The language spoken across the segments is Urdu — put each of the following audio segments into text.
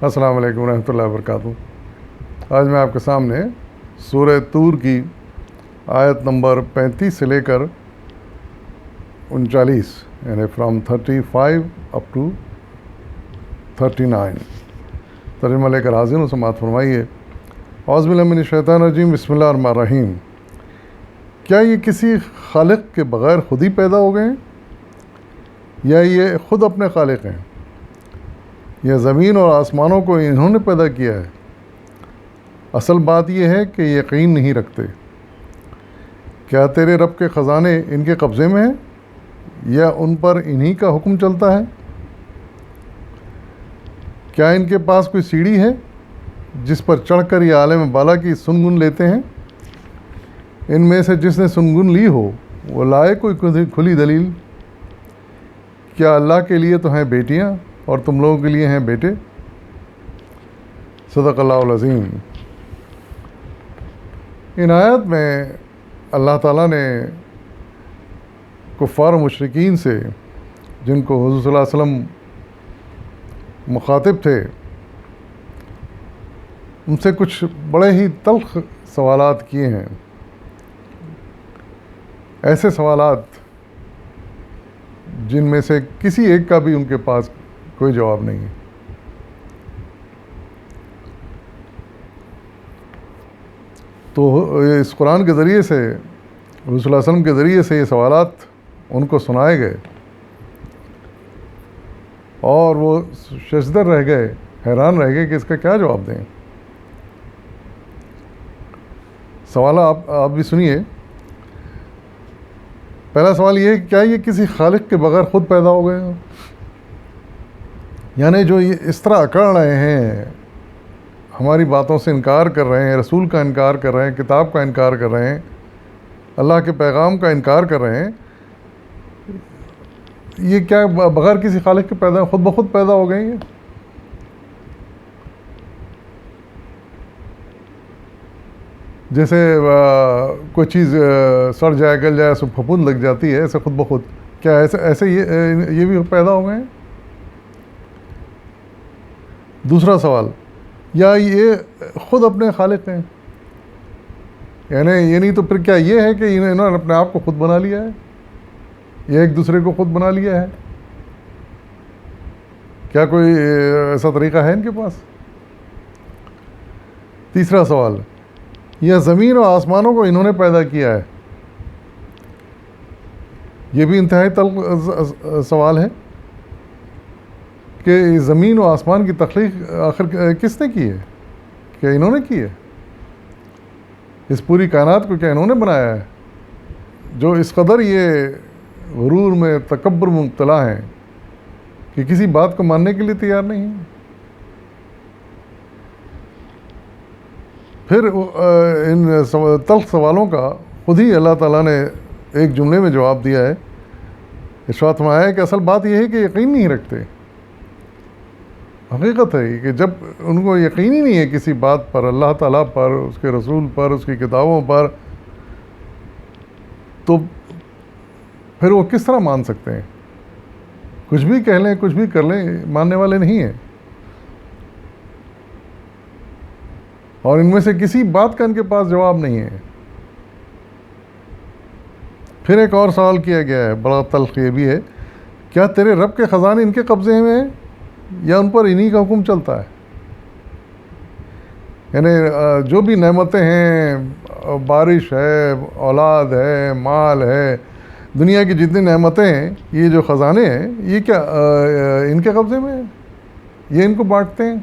السلام علیکم ورحمۃ اللہ وبرکاتہ۔ آج میں آپ کے سامنے سورہ طور کی آیت نمبر 35 سے لے کر 39 یعنی فرام 35 اپ ٹو 39 ترجمہ لے کر حاضر ہوں، سماعت فرمائیے۔ اعوذ باللہ من الشیطان الرجیم، بسم اللہ الرحمن الرحیم۔ کیا یہ کسی خالق کے بغیر خود ہی پیدا ہو گئے ہیں یا یہ خود اپنے خالق ہیں؟ یہ زمین اور آسمانوں کو انہوں نے پیدا کیا ہے۔ اصل بات یہ ہے کہ یقین نہیں رکھتے۔ کیا تیرے رب کے خزانے ان کے قبضے میں ہیں یا ان پر انہی کا حکم چلتا ہے؟ کیا ان کے پاس کوئی سیڑھی ہے جس پر چڑھ کر یہ عالم بالا کی سنگن لیتے ہیں؟ ان میں سے جس نے سنگن لی ہو وہ لائے کوئی کھلی دلیل۔ کیا اللہ کے لیے تو ہیں بیٹیاں اور تم لوگوں کے لیے ہیں بیٹے؟ صدق اللہ العظیم۔ ان آیات میں اللہ تعالیٰ نے کفار و مشرکین سے، جن کو حضور صلی اللہ علیہ وسلم مخاطب تھے، ان سے کچھ بڑے ہی تلخ سوالات کیے ہیں۔ ایسے سوالات جن میں سے کسی ایک کا بھی ان کے پاس کوئی جواب نہیں ہے۔ تو اس قرآن کے ذریعے سے، حضور صلی اللہ علیہ وسلم کے ذریعے سے یہ سوالات ان کو سنائے گئے اور وہ ششدر رہ گئے، حیران رہ گئے کہ اس کا کیا جواب دیں۔ سوال آپ بھی سنیے۔ پہلا سوال یہ ہے کہ کیا یہ کسی خالق کے بغیر خود پیدا ہو گئے ہیں؟ یعنی جو یہ اس طرح اکڑ رہے ہیں، ہماری باتوں سے انکار کر رہے ہیں، رسول کا انکار کر رہے ہیں، کتاب کا انکار کر رہے ہیں، اللہ کے پیغام کا انکار کر رہے ہیں، یہ کیا بغیر کسی خالق کے پیدا خود بخود پیدا ہو گئے ہیں؟ جیسے کوئی چیز سڑ جائے، گل جائے، سب پھپھوند لگ جاتی ہے، ایسے خود بخود کیا ایسے یہ بھی پیدا ہو گئے ہیں؟ دوسرا سوال، یا یہ خود اپنے خالق ہیں؟ یعنی تو پھر کیا یہ ہے کہ انہوں نے اپنے آپ کو خود بنا لیا ہے یا ایک دوسرے کو خود بنا لیا ہے؟ کیا کوئی ایسا طریقہ ہے ان کے پاس؟ تیسرا سوال، یہ زمین اور آسمانوں کو انہوں نے پیدا کیا ہے؟ یہ بھی انتہائی طلب سوال ہے کہ زمین و آسمان کی تخلیق آخر کس نے کی ہے؟ کیا انہوں نے کی ہے؟ اس پوری کائنات کو کیا انہوں نے بنایا ہے؟ جو اس قدر یہ غرور میں، تکبر میں مبتلا ہیں کہ کسی بات کو ماننے کے لیے تیار نہیں ہیں۔ پھر ان تلخ سوالوں کا خود ہی اللہ تعالیٰ نے ایک جملے میں جواب دیا ہے۔ ارشاد فرمایا ہے کہ اصل بات یہ ہے کہ یقین نہیں رکھتے۔ حقیقت ہے کہ جب ان کو یقین ہی نہیں ہے کسی بات پر، اللہ تعالیٰ پر، اس کے رسول پر، اس کی کتابوں پر، تو پھر وہ کس طرح مان سکتے ہیں؟ کچھ بھی کہہ لیں، کچھ بھی کر لیں، ماننے والے نہیں ہیں۔ اور ان میں سے کسی بات کا ان کے پاس جواب نہیں ہے۔ پھر ایک اور سوال کیا گیا ہے، بڑا تلخ یہ بھی ہے، کیا تیرے رب کے خزانے ان کے قبضے میں ہیں یا ان پر انہی کا حکم چلتا ہے؟ یعنی جو بھی نعمتیں ہیں، بارش ہے، اولاد ہے، مال ہے، دنیا کی جتنی نعمتیں ہیں، یہ جو خزانے ہیں، یہ کیا ان کے قبضے میں ہیں؟ یہ ان کو بانٹتے ہیں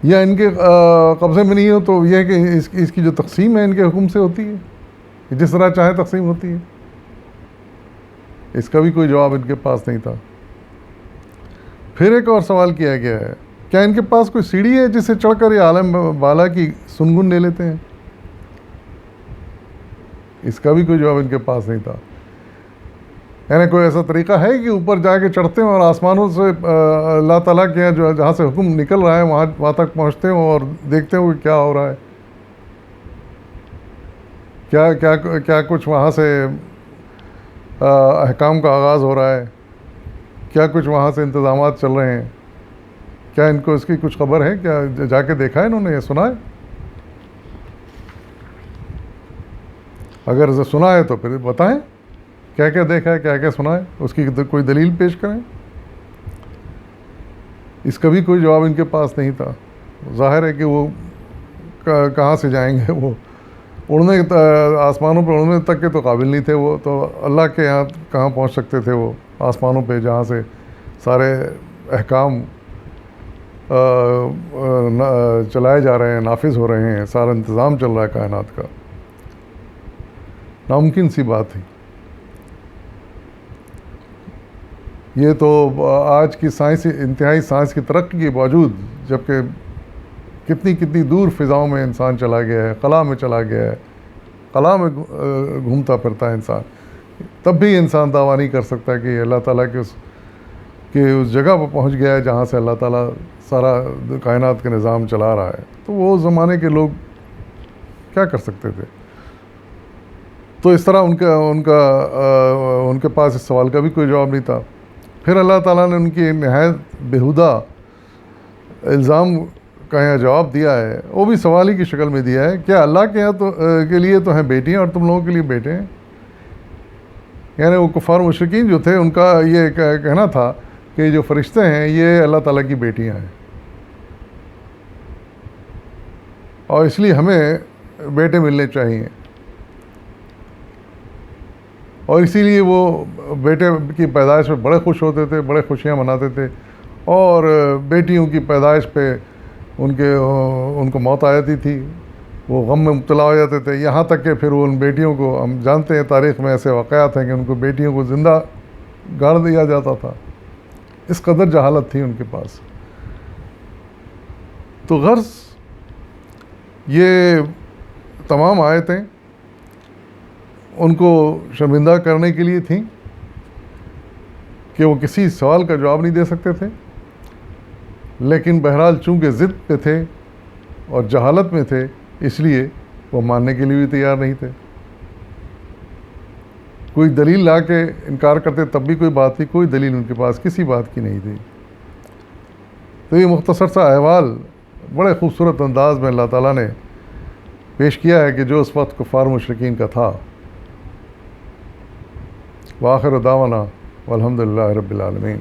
یا ان کے قبضے میں نہیں ہو تو یہ ہے کہ اس کی جو تقسیم ہے ان کے حکم سے ہوتی ہے، جس طرح چاہے تقسیم ہوتی ہے؟ اس کا بھی کوئی جواب ان کے پاس نہیں تھا۔ پھر ایک اور سوال کیا گیا ہے، کیا ان کے پاس کوئی سیڑھی ہے جس سے چڑھ کر یہ عالم بالا کی سنگن لے لیتے ہیں؟ اس کا بھی کوئی جواب ان کے پاس نہیں تھا۔ یعنی کوئی ایسا طریقہ ہے کہ اوپر جا کے چڑھتے ہوں اور آسمانوں سے اللہ تعالیٰ کے جو جہاں سے حکم نکل رہا ہے وہاں تک پہنچتے ہوں اور دیکھتے ہوں کہ کیا ہو رہا ہے؟ کیا کچھ وہاں سے احکام کا آغاز ہو رہا ہے؟ کیا کچھ وہاں سے انتظامات چل رہے ہیں؟ کیا ان کو اس کی کچھ خبر ہے؟ کیا جا کے دیکھا ہے انہوں نے؟ یہ سنا ہے؟ اگر سنا ہے تو پھر بتائیں کیا کیا دیکھا ہے، کیا کیا سنا ہے، اس کی کوئی دلیل پیش کریں۔ اس کا بھی کوئی جواب ان کے پاس نہیں تھا۔ ظاہر ہے کہ وہ کہاں سے جائیں گے، وہ اڑنے آسمانوں پہ اڑنے تک کے تو قابل نہیں تھے، وہ تو اللہ کے یہاں کہاں پہنچ سکتے تھے وہ آسمانوں پہ، جہاں سے سارے احکام چلائے جا رہے ہیں، نافذ ہو رہے ہیں، سارا انتظام چل رہا ہے کائنات کا۔ ناممکن سی بات تھی۔ یہ تو آج کی انتہائی سائنس کی ترقی کے باوجود، جبکہ کتنی دور فضاؤں میں انسان چلا گیا ہے، خلا میں چلا گیا ہے، خلا میں گھومتا پھرتا ہے انسان، تب بھی انسان دعویٰ نہیں کر سکتا کہ اللہ تعالیٰ کے اس جگہ پر پہنچ گیا ہے جہاں سے اللہ تعالیٰ سارا کائنات کا نظام چلا رہا ہے۔ تو وہ زمانے کے لوگ کیا کر سکتے تھے؟ تو اس طرح ان کے پاس اس سوال کا بھی کوئی جواب نہیں تھا۔ پھر اللہ تعالیٰ نے ان کی نہایت بیہودہ الزام کا یہاں جواب دیا ہے، وہ بھی سوال ہی کی شکل میں دیا ہے، کیا اللہ کے یہاں کے لیے تو ہیں بیٹیاں اور تم لوگوں کے لیے بیٹے ہیں؟ یعنی وہ کفار مشرکین جو تھے، ان کا یہ کہنا تھا کہ جو فرشتے ہیں یہ اللہ تعالیٰ کی بیٹیاں ہیں، اور اس لیے ہمیں بیٹے ملنے چاہیے، اور اسی لیے وہ بیٹے کی پیدائش پہ بڑے خوش ہوتے تھے، بڑے خوشیاں مناتے تھے، اور بیٹیوں کی پیدائش پہ ان کو موت آ جاتی تھی، وہ غم میں مبتلا ہو جاتے تھے، یہاں تک کہ پھر ان بیٹیوں کو، ہم جانتے ہیں تاریخ میں ایسے واقعات ہیں کہ ان کو بیٹیوں کو زندہ گاڑ دیا جاتا تھا، اس قدر جہالت تھی ان کے پاس۔ تو غرض یہ تمام آیتیں ان کو شرمندہ کرنے کے لیے تھیں کہ وہ کسی سوال کا جواب نہیں دے سکتے تھے، لیکن بہرحال چونکہ ضد پہ تھے اور جہالت میں تھے، اس لیے وہ ماننے کے لیے بھی تیار نہیں تھے۔ کوئی دلیل لا کے انکار کرتے تب بھی کوئی بات تھی، کوئی دلیل ان کے پاس کسی بات کی نہیں تھی۔ تو یہ مختصر سا احوال بڑے خوبصورت انداز میں اللہ تعالیٰ نے پیش کیا ہے کہ جو اس وقت کفار مشرکین کا تھا۔ وآخر دعوانا والحمد للہ رب العالمین۔